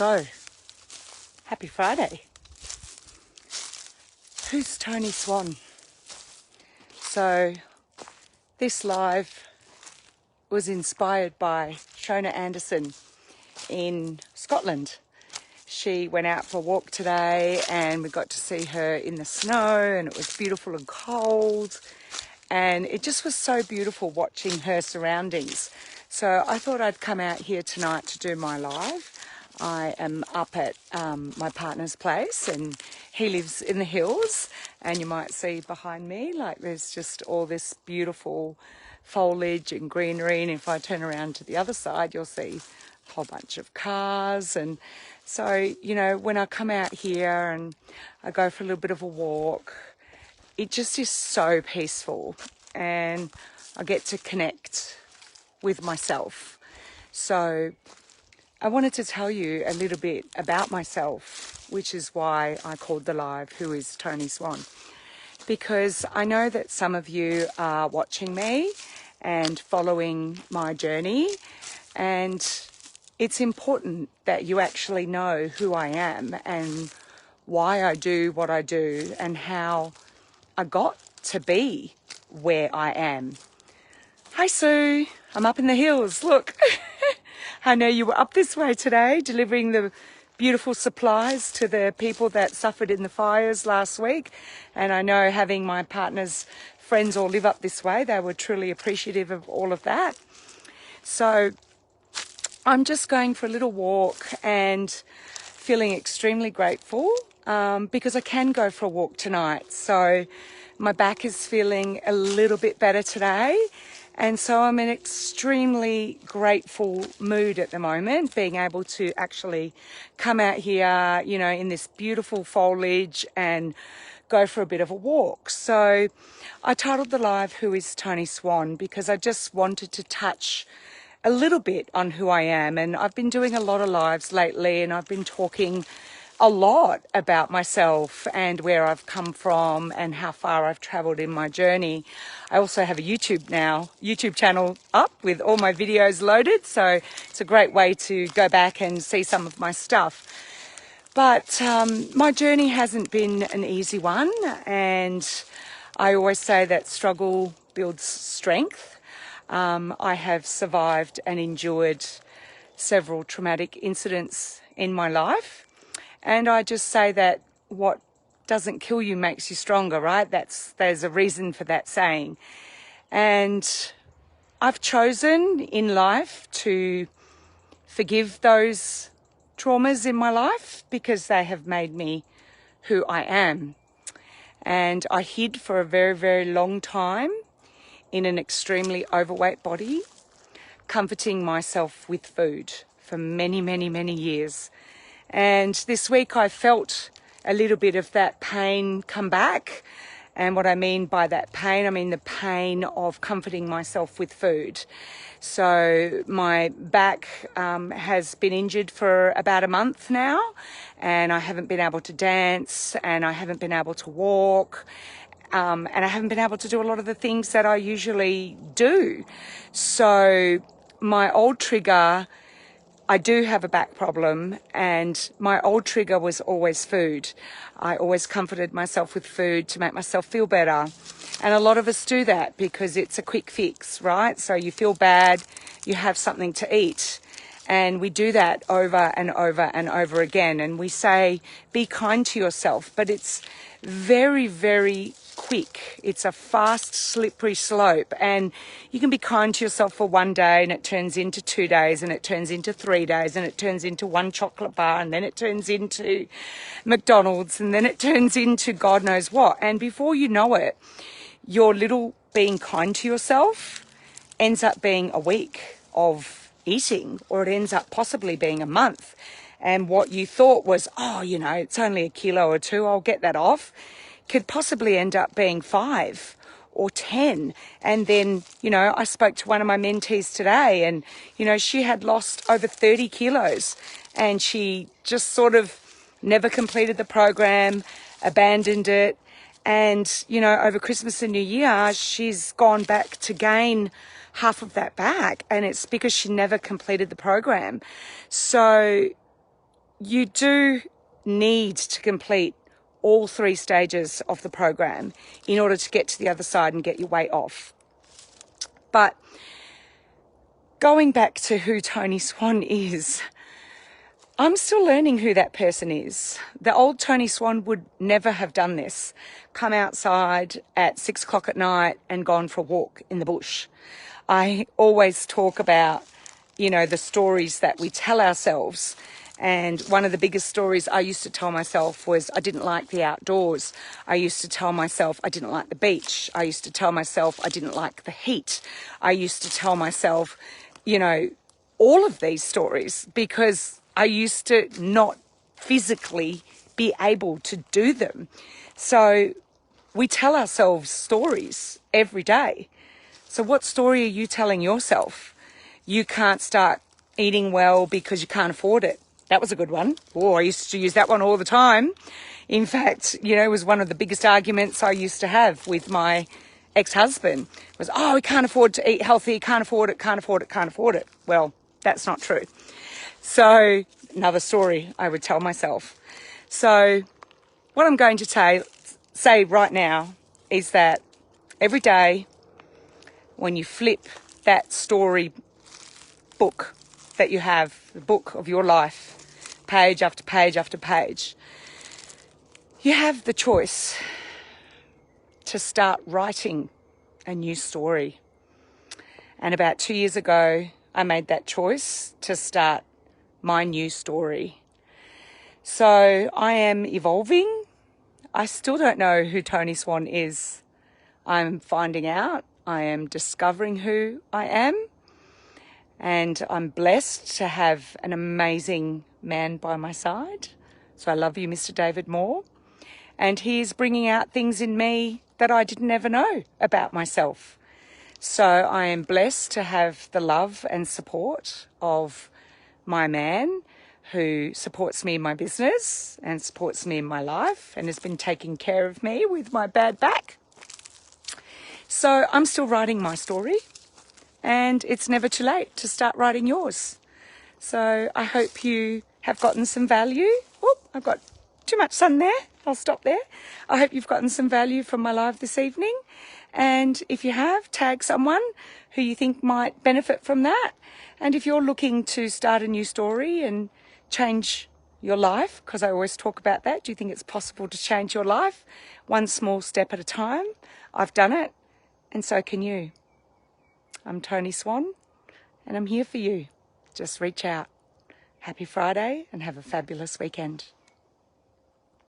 So, happy Friday. Who's Toni Swan? So, this live was inspired by Shona Anderson in Scotland. She went out for a walk today and we got to see her in the snow, and it was beautiful and cold, and it just was so beautiful watching her surroundings. So I thought I'd come out here tonight to do my live. I am up at my partner's place, and he lives in the hills, and you might see behind me, like, there's just all this beautiful foliage and greenery, and if I turn around to the other side you'll see a whole bunch of cars. And so, you know, when I come out here and I go for a little bit of a walk, it just is so peaceful, and I get to connect with myself. So I wanted to tell you a little bit about myself, which is why I called the live Who is Toni Swan? Because I know that some of you are watching me and following my journey, and it's important that you actually know who I am and why I do what I do and how I got to be where I am. Hi Sue, I'm up in the hills, look. I know you were up this way today delivering the beautiful supplies to the people that suffered in the fires last week, and I know having my partner's friends all live up this way, they were truly appreciative of all of that. So I'm just going for a little walk and feeling extremely grateful because I can go for a walk tonight. So my back is feeling a little bit better today. And so I'm in an extremely grateful mood at the moment, being able to actually come out here, you know, in this beautiful foliage and go for a bit of a walk. So I titled the live Who is Toni Swan? Because I just wanted to touch a little bit on who I am. And I've been doing a lot of lives lately, and I've been talking a lot about myself and where I've come from and how far I've traveled in my journey. I also have a YouTube channel up with all my videos loaded, so it's a great way to go back and see some of my stuff. But my journey hasn't been an easy one, and I always say that struggle builds strength. I have survived and endured several traumatic incidents in my life. And I just say that what doesn't kill you makes you stronger, right? There's a reason for that saying. And I've chosen in life to forgive those traumas in my life because they have made me who I am. And I hid for a very, very long time in an extremely overweight body, comforting myself with food for many, many, many years. And this week I felt a little bit of that pain come back. And what I mean by that pain, I mean the pain of comforting myself with food. So my back has been injured for about a month now, and I haven't been able to dance, and I haven't been able to walk, and I haven't been able to do a lot of the things that I usually do. So my old trigger, I do have a back problem, and my old trigger was always food. I always comforted myself with food to make myself feel better. And a lot of us do that because it's a quick fix, right? So you feel bad, you have something to eat. And we do that over and over and over again. And we say, be kind to yourself, but it's very, very quick. It's a fast, slippery slope, and you can be kind to yourself for one day and it turns into 2 days, and it turns into 3 days, and it turns into one chocolate bar, and then it turns into McDonald's, and then it turns into God knows what. And before you know it, your little being kind to yourself ends up being a week of eating, or it ends up possibly being a month. And what you thought was, oh, you know, it's only a kilo or two, I'll get that off, could possibly end up being 5 or 10. And then, you know, I spoke to one of my mentees today, and, you know, she had lost over 30 kilos, and she just sort of never completed the program, abandoned it. And, you know, over Christmas and New Year, she's gone back to gain half of that back, and it's because she never completed the program. So you do need to complete all 3 stages of the program in order to get to the other side and get your weight off. But going back to who Toni Swan is, I'm still learning who that person is. The old Toni Swan would never have done this, come outside at 6 o'clock at night and gone for a walk in the bush. I always talk about, you know, the stories that we tell ourselves. And one of the biggest stories I used to tell myself was I didn't like the outdoors. I used to tell myself I didn't like the beach. I used to tell myself I didn't like the heat. I used to tell myself, you know, all of these stories because I used to not physically be able to do them. So we tell ourselves stories every day. So what story are you telling yourself? You can't start eating well because you can't afford it. That was a good one. Oh, I used to use that one all the time. In fact, you know, it was one of the biggest arguments I used to have with my ex-husband was, oh, we can't afford to eat healthy, can't afford it, can't afford it, can't afford it. Well, that's not true. So another story I would tell myself. So what I'm going to say right now is that every day when you flip that story book that you have, the book of your life, page after page after page, you have the choice to start writing a new story. And about 2 years ago, I made that choice to start my new story. So I am evolving. I still don't know who Toni Swan is. I'm finding out. I am discovering who I am. And I'm blessed to have an amazing man by my side. So I love you, Mr. David Moore. And he is bringing out things in me that I didn't ever know about myself. So I am blessed to have the love and support of my man who supports me in my business and supports me in my life and has been taking care of me with my bad back. So I'm still writing my story and it's never too late to start writing yours. So I hope you have gotten some value. Oh, I've got too much sun there. I'll stop there. I hope you've gotten some value from my live this evening. And if you have, tag someone who you think might benefit from that. And if you're looking to start a new story and change your life, because I always talk about that, do you think it's possible to change your life? One small step at a time. I've done it, and so can you. I'm Toni Swan, and I'm here for you. Just reach out. Happy Friday, and have a fabulous weekend.